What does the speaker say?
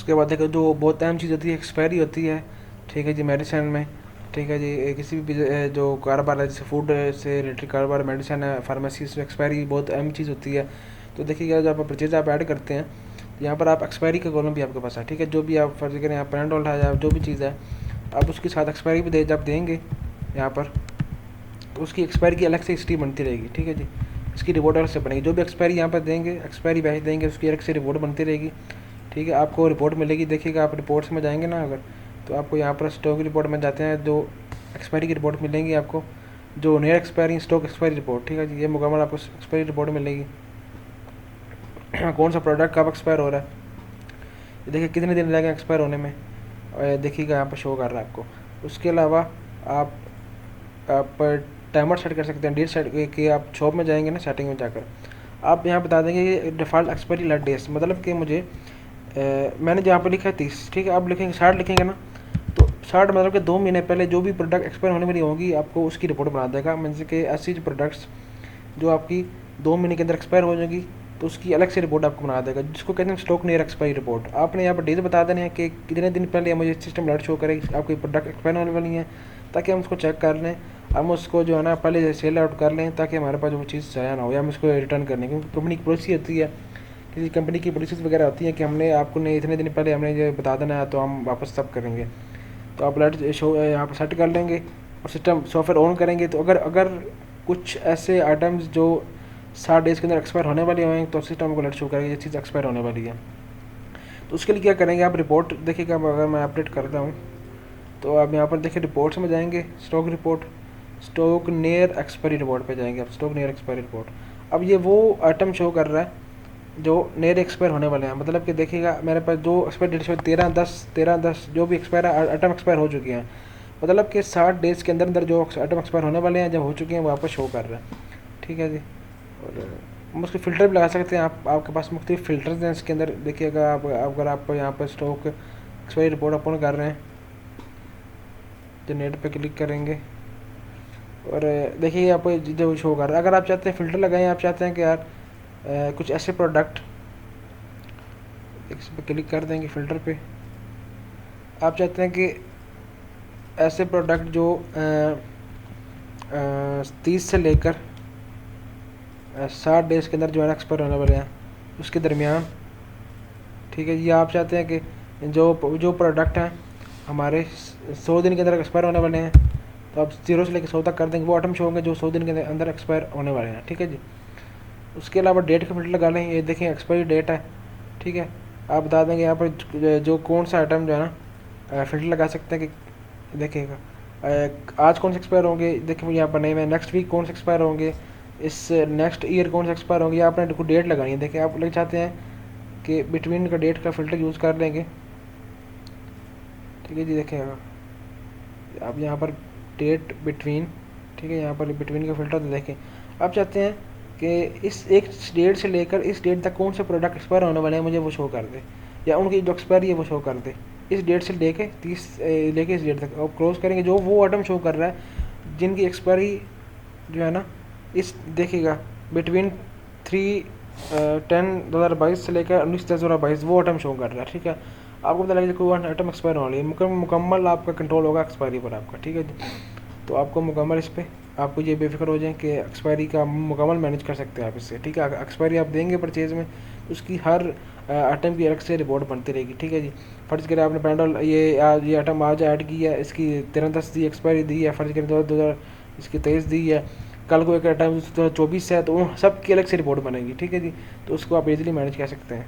उसके बाद देखो जो बहुत अहम चीज़ होती है एक्सपायरी होती है, ठीक है जी, मेडिसिन में, ठीक है जी, किसी भी जो कारोबार है, जैसे फूड से रिलेटेड कारोबार, मेडिसिन है, फार्मेसी, में एक्सपायरी बहुत अहम चीज़ होती है। तो देखिएगा जब आप परचेज आप ऐड करते हैं तो यहाँ पर आप एक्सपायरी का कॉलम भी आपके पास है, ठीक है। जो भी आप फर्ज करें, आप पैराडोल है या जो भी चीज़ है, आप उसके साथ एक्सपायरी भी जब देंगे यहाँ पर, तो उसकी एक्सपायरी की अलग से हिस्ट्री बनती रहेगी, ठीक है जी। इसकी रिपोर्ट अलग से बनेगी, जो भी एक्सपायरी यहाँ पर देंगे, एक्सपायरी बैच देंगे, उसकी अलग से रिपोर्ट बनती रहेगी, ठीक है। आपको रिपोर्ट मिलेगी, देखिएगा आप रिपोर्ट्स में जाएंगे ना अगर, तो आपको यहाँ पर स्टॉक रिपोर्ट में जाते हैं, जो एक्सपायरी की रिपोर्ट मिलेंगी आपको, जो near expiry stock expiry report, ठीक है जी, ये मुकम्मल आपको एक्सपायरी रिपोर्ट मिलेगी। कौन सा प्रोडक्ट कब एक्सपायर हो रहा है, ये देखिए कितने दिन लगेंगे एक्सपायर होने में, देखिएगा यहाँ पर शो कर रहा है आपको। उसके अलावा आप टाइमर सेट कर सकते हैं, डेट सेट कि आप शॉप में जाएंगे ना, सेटिंग में जाकर आप यहाँ बता देंगे कि डिफ़ॉल्ट एक्सपायरी लट डेज, मतलब कि मुझे मैंने जहाँ पर लिखा है 30, ठीक है, आप लिखेंगे 60 लिखेंगे ना, तो 60 मतलब कि 2 महीने पहले जो भी प्रोडक्ट एक्सपायर होने वाली होगी आपको उसकी रिपोर्ट बना देगा। मीन्स कि ऐसी जो प्रोडक्ट्स जो आपकी 2 महीने के अंदर एक्सपायर हो जाएगी तो उसकी अलग से रिपोर्ट आपको बना देगा, जिसको कहते हैं स्टॉक नियर एक्सपायरी रिपोर्ट। आपने यहाँ पर डेज बता देने हैं कि कितने दिन पहले मुझे सिस्टम अलर्ट शो करे आपकी प्रोडक्ट एक्सपायर होने वाली है, ताकि हम उसको चेक कर लें, हम उसको जो है ना पहले सेल आउट कर लें, ताकि हमारे पास वो चीज़ ज़ाया ना हो, या हम उसको रिटर्न करने, क्योंकि कंपनी की पॉलिसी होती है, किसी कंपनी की पॉलिसीज वगैरह होती हैं कि हमने आपको ने इतने दिन पहले हमने ये बता देना है तो हम वापस सब करेंगे। तो आप अलर्ट शो यहाँ पर सेट कर लेंगे और सिस्टम सॉफ्टवेयर ऑन करेंगे, तो अगर अगर कुछ ऐसे आइटम्स जो 60 डेज़ के अंदर एक्सपायर होने वाले हैं तो सिस्टम को अलर्ट शो करेगा ये चीज़ एक्सपायर होने वाली है। तो उसके लिए क्या करेंगे, आप रिपोर्ट देखिएगा, अगर मैं अपडेट करता हूँ तो आप यहाँ पर देखिए रिपोर्ट्स में जाएंगे, stock report, stock near expiry report पे जाएंगे आप, स्टॉक नियर एक्सपायरी रिपोर्ट। अब ये वो आइटम शो कर रहा है जो नियर एक्सपायर होने वाले हैं, मतलब कि देखिएगा मेरे पास जो एक्सपायर डेट शो 13/10 जो भी एक्सपायर आइटम एक्सपायर हो चुके हैं, मतलब कि 60 डेज़ के अंदर अंदर जो आइटम एक्सपायर होने वाले हैं जब हो चुके हैं वो आपको शो कर रहा है, ठीक है जी। और हम उसके फ़िल्टर भी लगा सकते हैं, आपके पास मुख्तलिफ फ़िल्टर्स हैं इसके अंदर। देखिएगा आप अगर आप यहाँ पर स्टॉक एक्सपायरी रिपोर्ट ओपन कर रहे हैं, जनरेट पे क्लिक करेंगे और देखिए आपको जो शो कर रहा है। अगर आप चाहते हैं फ़िल्टर लगाएं, आप चाहते हैं कि यार कुछ ऐसे प्रोडक्ट, इस पर क्लिक कर देंगे फ़िल्टर पे, आप चाहते हैं कि ऐसे प्रोडक्ट जो 30 से लेकर 60 डेज़ के अंदर जो है एक्सपायर होने वाले हैं उसके दरमियान, ठीक है जी। आप चाहते हैं कि जो प्रोडक्ट हैं हमारे 100 दिन के अंदर एक्सपायर होने वाले हैं, तो आप 0 से लेकर 100 तक कर देंगे, वो आइटम शो होंगे जो 100 दिन के अंदर एक्सपायर होने वाले हैं, ठीक है जी। उसके अलावा डेट का फिल्टर लगा लें, ये देखें एक्सपायरी डेट है, ठीक है। आप बता देंगे यहाँ पर जो कौन सा आइटम जो है ना फिल्टर लगा सकते हैं कि देखिएगा आज कौन से एक्सपायर होंगे, देखिए मुझे यहाँ पर नहीं, मैं नेक्स्ट वीक कौन से एक्सपायर होंगे, इस नेक्स्ट ईयर कौन से एक्सपायर होंगे, या आपने डेट लगानी है। देखिए आप लोग चाहते हैं कि बिटवीन का डेट का फ़िल्टर यूज़ कर लेंगे, ठीक है जी। देखिएगा आप यहाँ पर डेट बिटवीन, ठीक है, यहाँ पर बिटवीन का फ़िल्टर तो देखें, आप चाहते हैं कि इस एक डेट से लेकर इस डेट तक कौन से प्रोडक्ट एक्सपायर होने वाले हैं मुझे वो शो कर दे, या उनकी जो एक्सपायरी है वो शो कर दे, इस डेट से लेके 30 लेके इस डेट तक। और क्रॉस करेंगे जो वो आइटम शो कर रहा है जिनकी एक्सपायरी जो है ना, इस देखिएगा बिटवीन 3/10/2022 से लेकर 19/10/2022 वो आइटम शो कर रहा है, ठीक है। आपको पता लगेगा कोई आइटम एक्सपायर होने वाली है, मुकम्मल आपका कंट्रोल होगा एक्सपायरी पर आपका, ठीक है जी। तो आपको मुकम्मल इस पर आपको ये बेफिक्र हो जाए कि एक्सपायरी का मुकम्मल मैनेज कर सकते हैं आप इससे, ठीक है। एक्सपायरी आप देंगे परचेज़ में, उसकी हर आइटम की अलग से रिपोर्ट बनती रहेगी, ठीक है जी। फ़र्ज़ करें आपने पैंडल ये आइटम आज ऐड की है, इसकी 13/10 दी एक्सपायरी दी है, फ़र्ज़ करें 2000 इसकी 23 दी है, कल को एक आइटम 24 है, तो सब की अलग से रिपोर्ट बनेगी, ठीक है जी। तो उसको आप इजीली मैनेज कर सकते हैं।